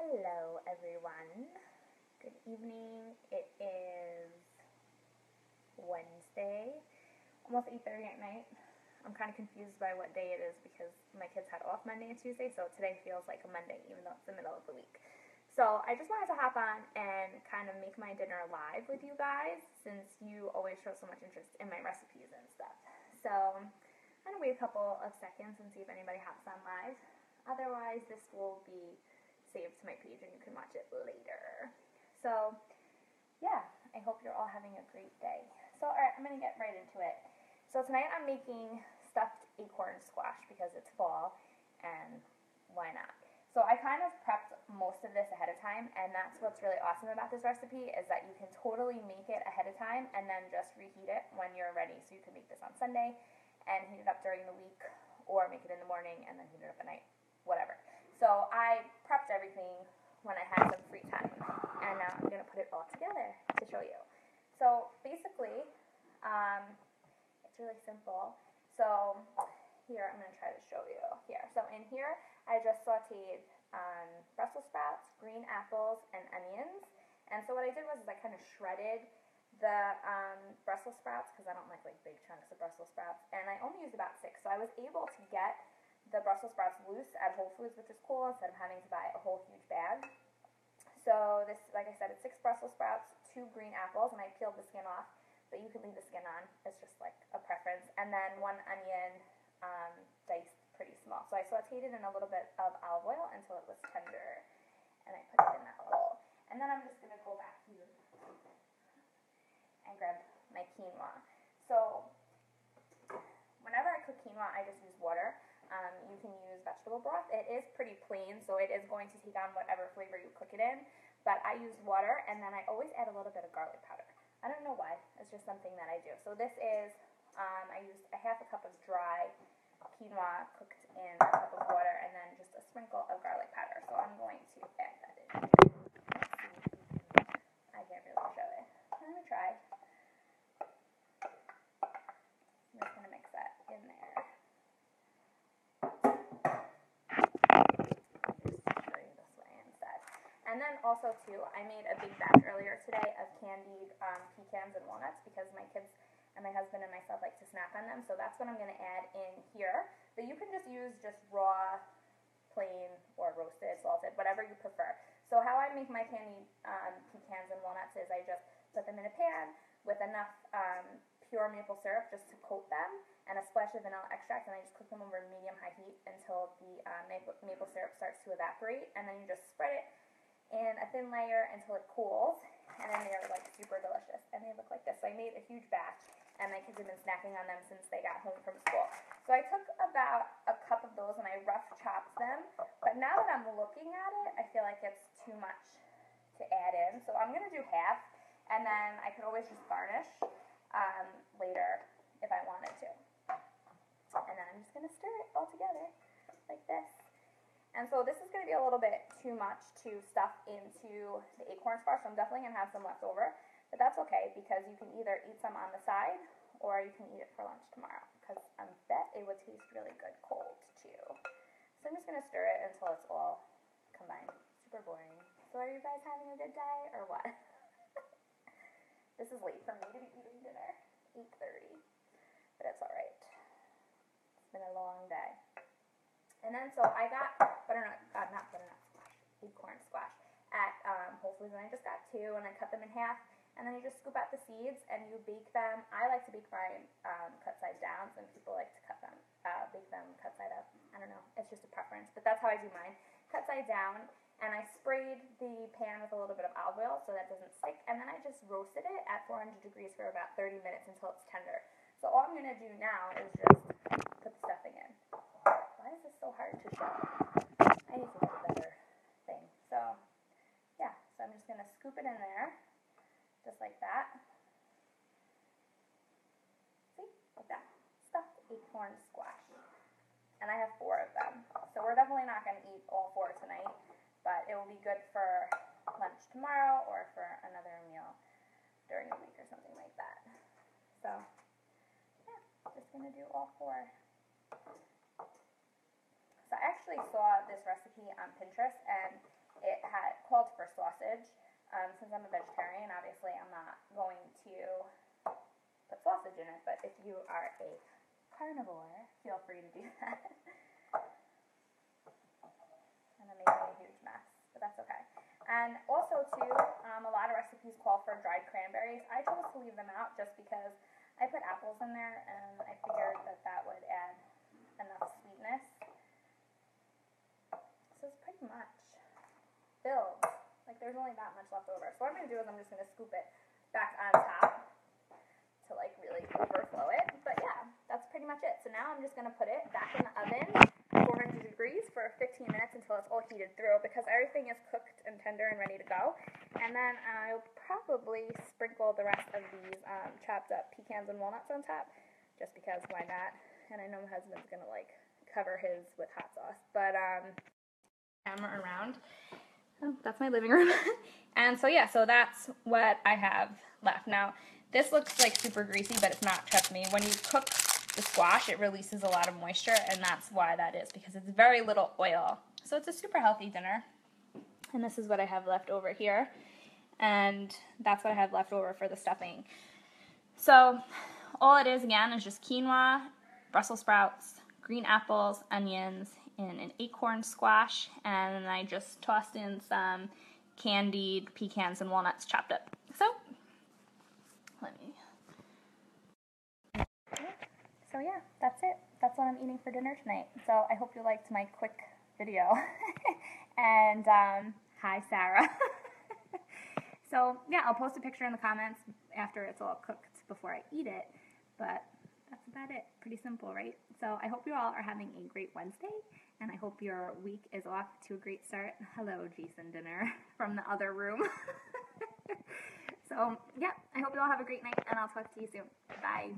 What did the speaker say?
Hello everyone. Good evening. It is Wednesday, almost 8:30 at night. I'm kind of confused by what day it is because my kids had off Monday and Tuesday, so today feels like a Monday even though it's the middle of the week. So I just wanted to hop on and kind of make my dinner live with you guys since you always show so much interest in my recipes and stuff. So I'm going to wait a couple of seconds and see if anybody hops on live. Otherwise, this will be saved to my page and you can watch it later. So yeah, I hope you're all having a great day. So alright, I'm going to get right into it. So tonight I'm making stuffed acorn squash because it's fall and why not? So I kind of prepped most of this ahead of time, and that's what's really awesome about this recipe is that you can totally make it ahead of time and then just reheat it when you're ready. So you can make this on Sunday and heat it up during the week, or make it in the morning and then heat it up at night, whatever. So I prepped everything when I had some free time, and now I'm going to put it all together to show you. So basically, it's really simple. So here, I'm going to try to show you here. So in here, I just sauteed Brussels sprouts, green apples, and onions. And so what I did was I kind of shredded the Brussels sprouts because I don't like big chunks of Brussels sprouts, and I only used about 6. So I was able to get the Brussels sprouts loose at Whole Foods, which is cool, instead of having to buy a whole huge bag. So this, like I said, it's 6 Brussels sprouts, 2 green apples, and I peeled the skin off, but you can leave the skin on. It's just like a preference. And then 1 onion, diced pretty small. So I sauteed it in a little bit of olive oil until it was tender, and I put it in that bowl. And then I'm just going to go back here and grab my quinoa. So whenever I cook quinoa, I just use water. You can use vegetable broth. It is pretty plain, so it is going to take on whatever flavor you cook it in, but I use water, and then I always add a little bit of garlic powder. I don't know why. It's just something that I do. So this is, I used a half a cup of dry quinoa cooked in a cup of water, and then just a sprinkle of garlic powder. So I'm going to add that in here. Let's see. I can't really show it. I'm going to try. I'm just going to mix that in there. And then also too, I made a big batch earlier today of candied pecans and walnuts because my kids and my husband and myself like to snack on them. So that's what I'm going to add in here. But you can just use just raw, plain, or roasted, salted, whatever you prefer. So how I make my candied pecans and walnuts is I just put them in a pan with enough pure maple syrup just to coat them, and a splash of vanilla extract, and I just cook them over medium-high heat until the maple syrup starts to evaporate, and then you just spread it in a thin layer until it cools, and then they're like super delicious, and they look like this. So I made a huge batch, and my kids have been snacking on them since they got home from school. So I took about a cup of those and I rough chopped them, but now that I'm looking at it, I feel like it's too much to add in, so I'm going to do half, and then I could always just garnish later if I wanted to. And then I'm just going to stir it all together like this. And so this is going to be a little bit too much to stuff into the acorn squash, so I'm definitely going to have some left over. But that's okay because you can either eat some on the side or you can eat it for lunch tomorrow because I bet it would taste really good cold too. So I'm just going to stir it until it's all combined. Super boring. So are you guys having a good day or what? This is late for me to be eating dinner. 8:30. But it's alright. It's been a long day. And then, so I got acorn squash at Whole Foods, and I just got 2, and I cut them in half, and then you just scoop out the seeds, and you bake them. I like to bake mine cut side down. Some people like to bake them cut side up. I don't know. It's just a preference, but that's how I do mine. Cut side down, and I sprayed the pan with a little bit of olive oil so that doesn't stick, and then I just roasted it at 400 degrees for about 30 minutes until it's tender. So all I'm going to do now is just put the stuffing in. Why is this so hard to show? I need to get a better thing. So, yeah. So I'm just going to scoop it in there, just like that. See? Like that. Stuffed acorn squash. And I have 4 of them. So we're definitely not going to eat all 4 tonight, but it will be good for lunch tomorrow or for another meal during the week or something like that. So, yeah. Just going to do all 4. So I actually saw this recipe on Pinterest, and it had carnivore, feel free to do that. And I'm making a huge mess, but that's okay. And also too, a lot of recipes call for dried cranberries. I chose to leave them out just because I put apples in there and I figured that that would add enough sweetness. So it's pretty much filled. Like there's only that much left over. So what I'm going to do is I'm just going to scoop it back on top to like really overflow it. But yeah, that's pretty much it. So now I'm just going to put it back in the oven, 400 degrees for 15 minutes until it's all heated through because everything is cooked and tender and ready to go. And then I'll probably sprinkle the rest of these chopped up pecans and walnuts on top just because why not? And I know my husband's going to like cover his with hot sauce. But camera around. Oh, that's my living room. And so yeah, so that's what I have left. Now, this looks like super greasy, but it's not, trust me. When you cook the squash, it releases a lot of moisture, and that's why that is, because it's very little oil. So it's a super healthy dinner. And this is what I have left over here. And that's what I have left over for the stuffing. So all it is, again, is just quinoa, Brussels sprouts, green apples, onions, in an acorn squash, and I just tossed in some candied pecans and walnuts chopped up. So yeah, that's it. That's what I'm eating for dinner tonight. So I hope you liked my quick video. And hi, Sarah. So yeah, I'll post a picture in the comments after it's all cooked before I eat it. But that's about it. Pretty simple, right? So I hope you all are having a great Wednesday, and I hope your week is off to a great start. Hello, Jason Dinner from the other room. So yeah, I hope you all have a great night, and I'll talk to you soon. Bye.